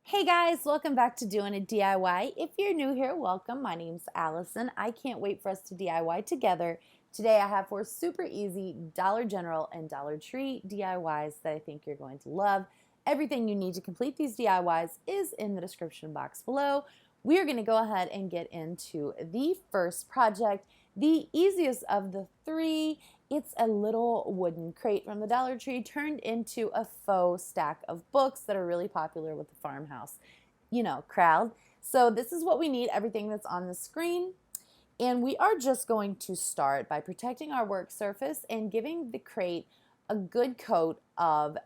Hey guys, welcome back to Doing a DIY. If you're new here, welcome. My name's Allison. I can't wait for us to DIY together. Today I have 4 super easy Dollar General and Dollar Tree DIYs that I think you're going to love. Everything you need to complete these DIYs is in the description box below. We're going to go ahead and get into the first project, the easiest of the 3. It's a little wooden crate from the Dollar Tree turned into a faux stack of books that are really popular with the Farmhouse, crowd. So this is what we need, everything that's on the screen. And we are just going to start by protecting our work surface and giving the crate a good coat of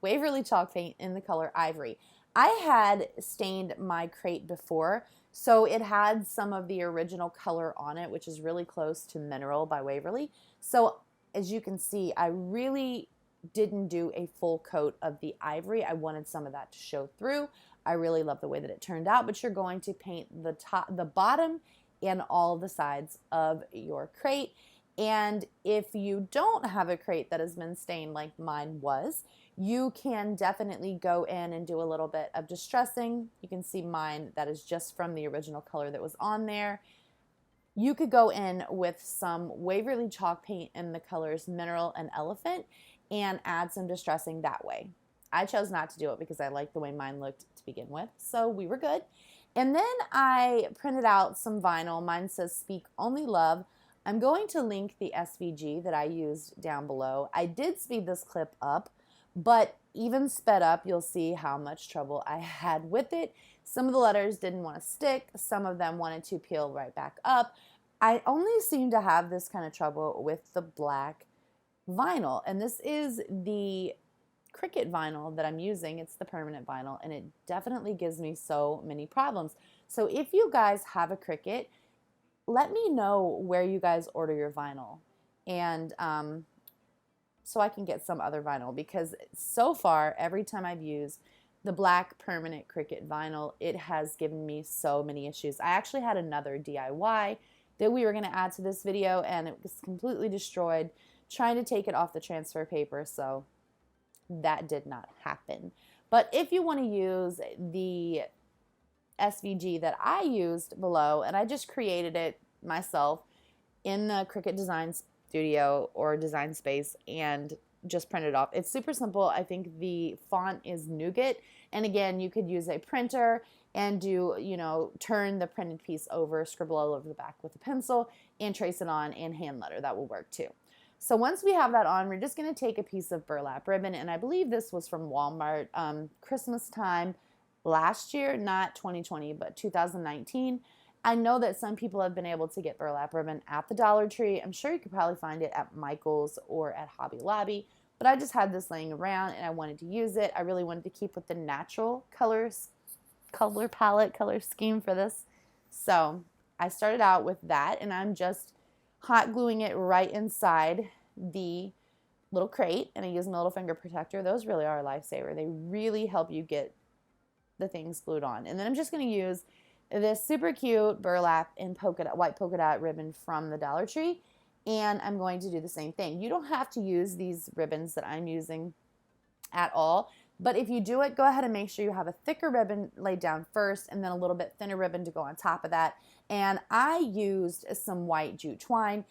Waverly Chalk paint in the color Ivory. I had stained my crate before, so it had some of the original color on it, which is really close to Mineral by Waverly. So as you can see, I really didn't do a full coat of the Ivory. I wanted some of that to show through. I really love the way that it turned out, but you're going to paint the top, the bottom, and all the sides of your crate. And if you don't have a crate that has been stained like mine was, you can definitely go in and do a little bit of distressing. You can see mine, that is just from the original color that was on there. You could go in with some Waverly Chalk paint in the colors Mineral and Elephant and add some distressing that way. I chose not to do it because I liked the way mine looked to begin with, so we were good. And then I printed out some vinyl. Mine says Speak Only Love. I'm going to link the SVG that I used down below. I did speed this clip up, but even sped up, you'll see how much trouble I had with it. Some of the letters didn't want to stick. Some of them wanted to peel right back up. I only seem to have this kind of trouble with the black vinyl, and this is the Cricut vinyl that I'm using. It's the permanent vinyl, and it definitely gives me so many problems. So if you guys have a Cricut, let me know where you guys order your vinyl, and so I can get some other vinyl, because so far every time I've used the black permanent Cricut vinyl, it has given me so many issues. I actually had another DIY that we were going to add to this video, and it was completely destroyed trying to take it off the transfer paper, so that did not happen. But if you want to use the SVG that I used below, and I just created it myself in the Cricut Design Studio or Design Space and just print it off. It's super simple. I think the font is Nougat, and again, you could use a printer and do, turn the printed piece over, scribble all over the back with a pencil, and trace it on and hand letter. That will work too. So once we have that on, we're just going to take a piece of burlap ribbon, and I believe this was from Walmart Christmas time last year, not 2020, but 2019. I know that some people have been able to get burlap ribbon at the Dollar Tree. I'm sure you could probably find it at Michael's or at Hobby Lobby, but I just had this laying around and I wanted to use it. I really wanted to keep with the natural color palette, color scheme for this. So I started out with that, and I'm just hot gluing it right inside the little crate, and I use my little finger protector. Those really are a lifesaver. They really help you get the things glued on. And then I'm just going to use this super cute burlap and white polka dot ribbon from the Dollar Tree, and I'm going to do the same thing. You don't have to use these ribbons that I'm using at all, but if you do it, go ahead and make sure you have a thicker ribbon laid down first and then a little bit thinner ribbon to go on top of that. And I used some white jute twine.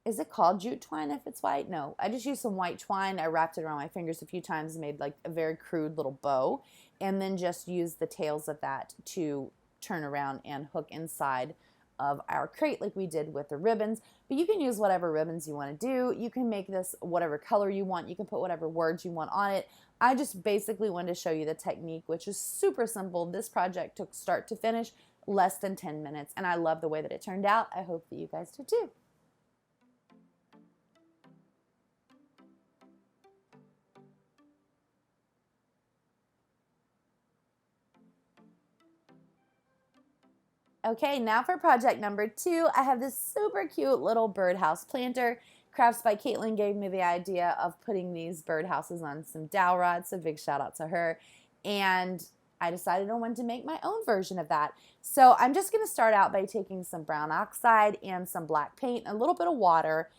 Is it called jute twine if it's white? No, I just used some white twine. I wrapped it around my fingers a few times and made like a very crude little bow, and then just used the tails of that to turn around and hook inside of our crate like we did with the ribbons. But you can use whatever ribbons you want to do. You can make this whatever color you want. You can put whatever words you want on it. I just basically wanted to show you the technique, which is super simple. This project took start to finish less than 10 minutes, and I love the way that it turned out. I hope that you guys do too. Okay, now for project number 2, I have this super cute little birdhouse planter. Crafts by Caitlin gave me the idea of putting these birdhouses on some dowel rods, so big shout out to her. And I decided I wanted to make my own version of that. So I'm just going to start out by taking some brown oxide and some black paint, a little bit of water,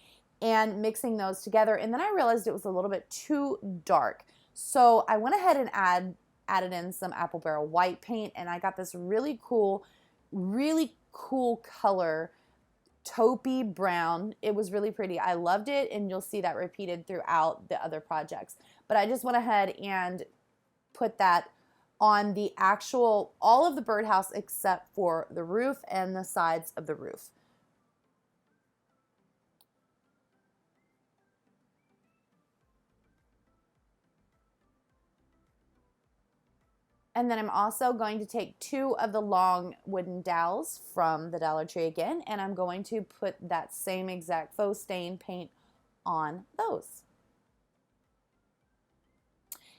and mixing those together. And then I realized it was a little bit too dark. So I went ahead and added in some apple barrel white paint, and I got this really cool color, taupey brown. It was really pretty. I loved it, and you'll see that repeated throughout the other projects. But I just went ahead and put that on the actual, all of the birdhouse except for the roof and the sides of the roof. And then I'm also going to take 2 of the long wooden dowels from the Dollar Tree again, and I'm going to put that same exact faux stain paint on those.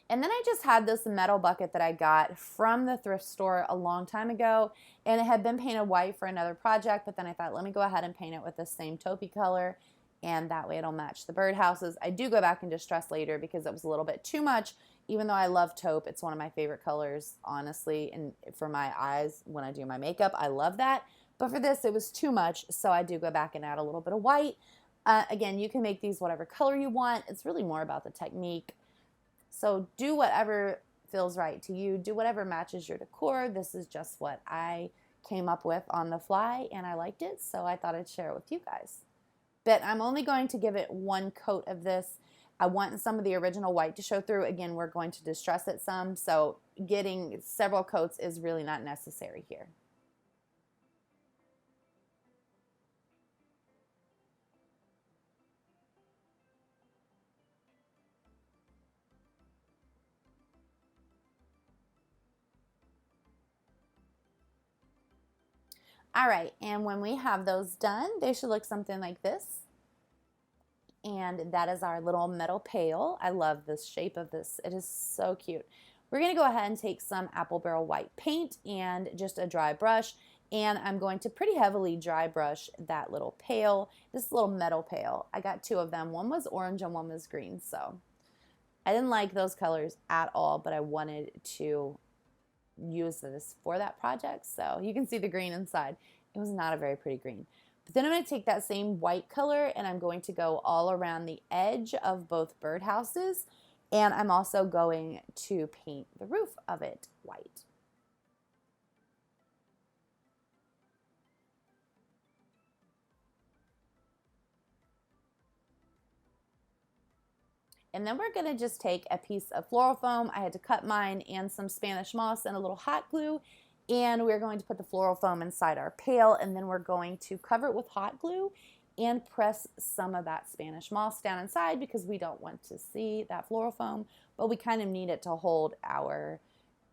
And then I just had this metal bucket that I got from the thrift store a long time ago, and it had been painted white for another project, but then I thought, let me go ahead and paint it with the same taupey color, and that way it'll match the birdhouses. I do go back and distress later because it was a little bit too much. Even though I love taupe, it's one of my favorite colors, honestly, and for my eyes when I do my makeup, I love that. But for this, it was too much, so I do go back and add a little bit of white. Again, you can make these whatever color you want. It's really more about the technique. So do whatever feels right to you. Do whatever matches your decor. This is just what I came up with on the fly, and I liked it, so I thought I'd share it with you guys. But I'm only going to give it 1 coat of this. I want some of the original white to show through. Again, we're going to distress it some, so getting several coats is really not necessary here. All right, and when we have those done, they should look something like this. And that is our little metal pail. I love the shape of this. It is so cute. We're going to go ahead and take some apple barrel white paint and just a dry brush, and I'm going to pretty heavily dry brush that little pail, this little metal pail. I got 2 of them. One was orange and one was green, so I didn't like those colors at all, but I wanted to use this for that project, so you can see the green inside. It was not a very pretty green. But then I'm going to take that same white color and I'm going to go all around the edge of both birdhouses, and I'm also going to paint the roof of it white. And then we're going to just take a piece of floral foam. I had to cut mine, and some Spanish moss and a little hot glue. And we're going to put the floral foam inside our pail, and then we're going to cover it with hot glue and press some of that Spanish moss down inside because we don't want to see that floral foam, but we kind of need it to hold our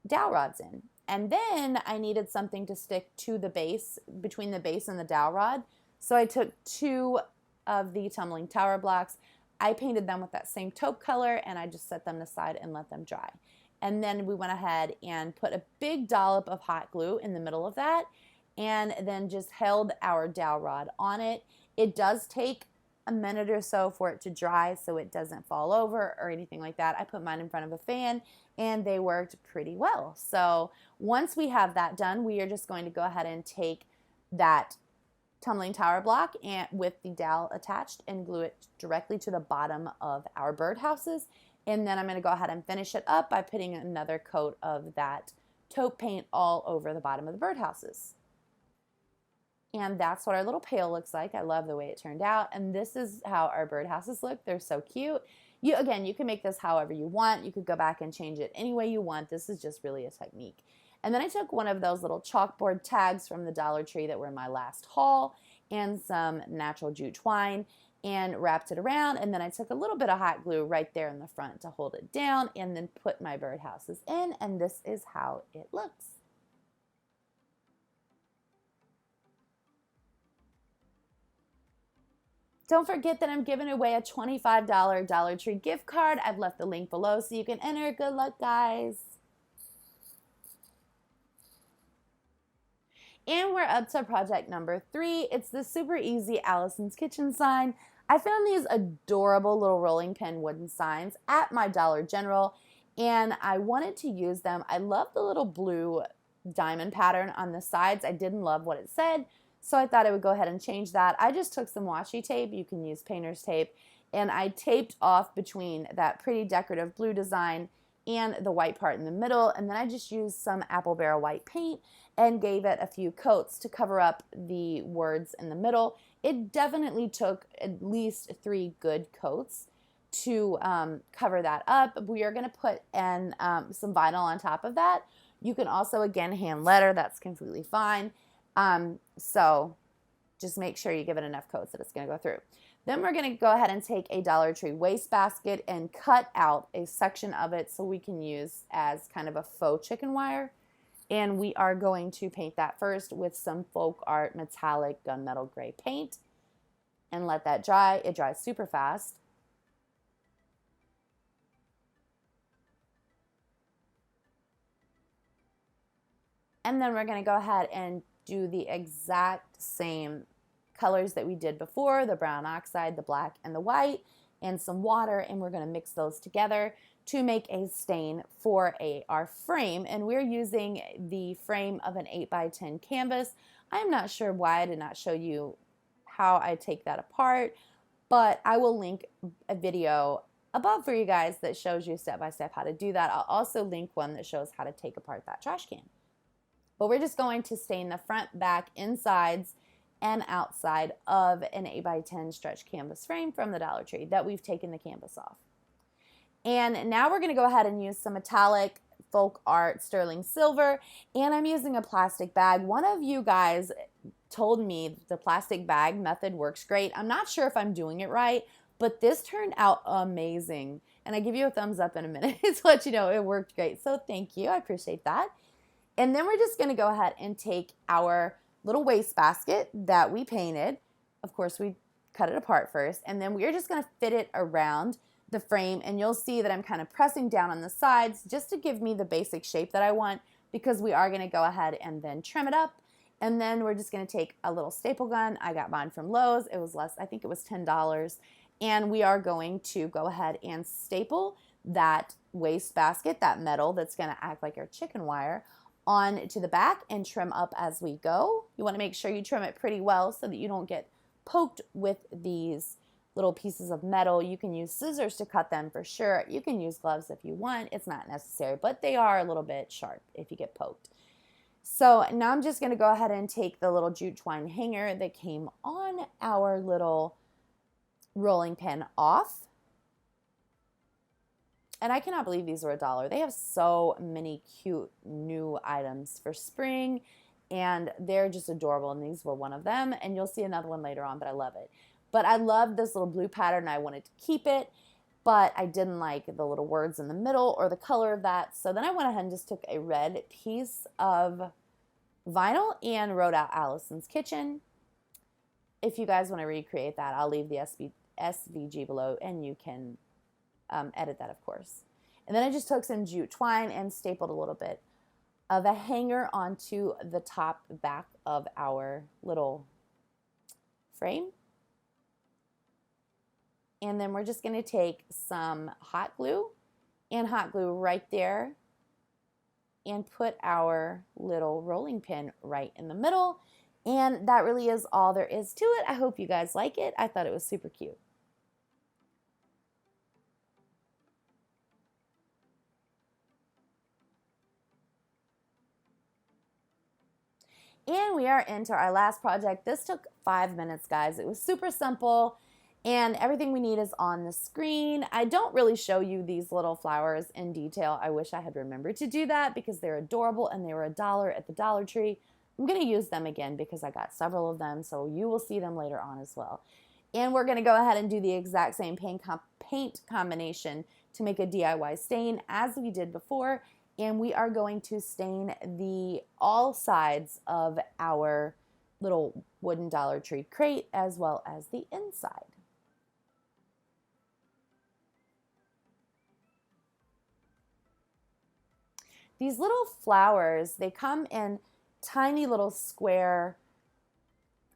dowel rods in. And then I needed something to stick to the base, between the base and the dowel rod. So I took 2 of the Tumbling tower blocks. I painted them with that same taupe color, and I just set them aside and let them dry. And then we went ahead and put a big dollop of hot glue in the middle of that, and then just held our dowel rod on it. It does take a minute or so for it to dry so it doesn't fall over or anything like that. I put mine in front of a fan, and they worked pretty well. So once we have that done, we are just going to go ahead and take that Tumbling tower block and with the dowel attached and glue it directly to the bottom of our birdhouses. And then I'm going to go ahead and finish it up by putting another coat of that taupe paint all over the bottom of the birdhouses. And that's what our little pail looks like. I love the way it turned out. And this is how our birdhouses look. They're so cute. Again, you can make this however you want. You could go back and change it any way you want. This is just really a technique. And then I took one of those little chalkboard tags from the Dollar Tree that were in my last haul and some natural jute twine and wrapped it around. And then I took a little bit of hot glue right there in the front to hold it down and then put my birdhouses in. And this is how it looks. Don't forget that I'm giving away a $25 Dollar Tree gift card. I've left the link below so you can enter. Good luck, guys. And we're up to project number 3. It's the super easy Allisons kitchen sign. I found these adorable little rolling pin wooden signs at my Dollar General, and I wanted to use them. I love the little blue diamond pattern on the sides. I didn't love what it said, so I thought I would go ahead and change that. I just took some washi tape. You can use painter's tape, and I taped off between that pretty decorative blue design and the white part in the middle, and then I just used some apple barrel white paint and gave it a few coats to cover up the words in the middle. It definitely took at least 3 good coats to cover that up. We are going to put in some vinyl on top of that. You can also, again, hand letter. That's completely fine. So just make sure you give it enough coats that it's going to go through. Then we're going to go ahead and take a Dollar Tree wastebasket and cut out a section of it so we can use as kind of a faux chicken wire. And we are going to paint that first with some Folkart metallic gunmetal gray paint and let that dry. It dries super fast. And then we're going to go ahead and do the exact same colors that we did before, the brown oxide, the black, and the white, and some water, and we're going to mix those together to make a stain for our frame. And we're using the frame of an 8x10 canvas. I'm not sure why I did not show you how I take that apart, but I will link a video above for you guys that shows you step by step how to do that. I'll also link one that shows how to take apart that trash can. But we're just going to stain the front, back, insides, and outside of an 8x10 stretch canvas frame from the Dollar Tree that we've taken the canvas off. And now we're going to go ahead and use some metallic Folkart sterling silver, and I'm using a plastic bag. One of you guys told me the plastic bag method works great. I'm not sure if I'm doing it right, but this turned out amazing. And I give you a thumbs up in a minute to let you know it worked great. So thank you. I appreciate that. And then we're just going to go ahead and take our little wastebasket that we painted. Of course, we cut it apart first. And then we're just going to fit it around the frame. And you'll see that I'm kind of pressing down on the sides just to give me the basic shape that I want, because we are going to go ahead and then trim it up. And then we're just going to take a little staple gun. I got mine from Lowe's. It was less, I think it was $10. And we are going to go ahead and staple that wastebasket, that metal that's going to act like our chicken wire, on to the back and trim up as we go. You want to make sure you trim it pretty well so that you don't get poked with these little pieces of metal. You can use scissors to cut them for sure. You can use gloves if you want. It's not necessary, but they are a little bit sharp if you get poked. So now I'm just going to go ahead and take the little jute twine hanger that came on our little rolling pin off. And I cannot believe these were $1. They have so many cute new items for spring, and they're just adorable, and these were one of them. And you'll see another one later on, but I love it. But I love this little blue pattern. I wanted to keep it, but I didn't like the little words in the middle or the color of that. So then I went ahead and just took a red piece of vinyl and wrote out Allison's Kitchen. If you guys want to recreate that, I'll leave the SVG below, and you can edit that, of course. And then I just took some jute twine and stapled a little bit of a hanger onto the top back of our little frame. And then we're just going to take some hot glue and hot glue right there and put our little rolling pin right in the middle. And that really is all there is to it. I hope you guys like it. I thought it was super cute. And we are into our last project. This took 5 minutes, guys. It was super simple, and everything we need is on the screen. I don't really show you these little flowers in detail. I wish I had remembered to do that because they're adorable and they were $1 at the Dollar Tree. I'm going to use them again because I got several of them, so you will see them later on as well. And we're going to go ahead and do the exact same paint combination to make a DIY stain as we did before. And we are going to stain all sides of our little wooden Dollar Tree crate as well as the inside. These little flowers, they come in tiny little square,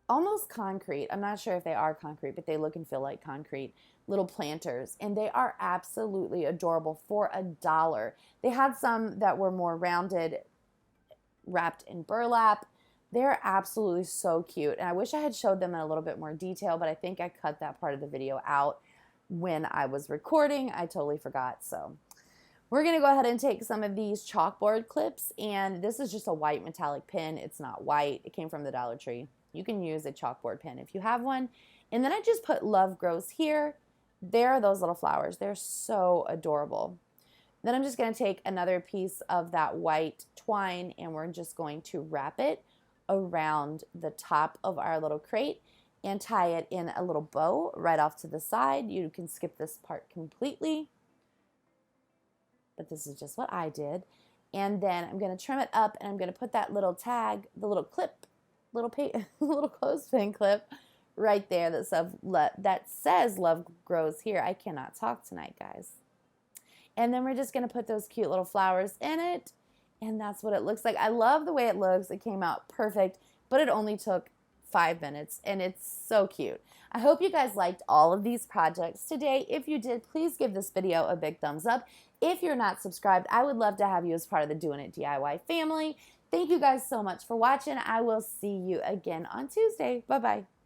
almost concrete. I'm not sure if they are concrete, but they look and feel like concrete little planters, and they are absolutely adorable for $1. They had some that were more rounded, wrapped in burlap. They're absolutely so cute, and I wish I had showed them in a little bit more detail, but I think I cut that part of the video out when I was recording. I totally forgot. So We're going to go ahead and take some of these chalkboard clips, and this is just a white metallic pin. It's not white. It came from the Dollar Tree. You can use a chalkboard pin if you have one. And then I just put Love Grows Here. There are those little flowers. They're so adorable. Then I'm just going to take another piece of that white twine, and we're just going to wrap it around the top of our little crate and tie it in a little bow right off to the side. You can skip this part completely, but this is just what I did. And then I'm going to trim it up, and I'm going to put that little tag, the little clip, little clothespin clip right there that says Love Grows Here. I cannot talk tonight, guys. And then we're just going to put those cute little flowers in it, and that's what it looks like. I love the way it looks. It came out perfect, but it only took 5 minutes, and it's so cute. I hope you guys liked all of these projects today. If you did, please give this video a big thumbs up. If you're not subscribed, I would love to have you as part of the Doing It DIY family. Thank you guys so much for watching. I will see you again on Tuesday. Bye-bye.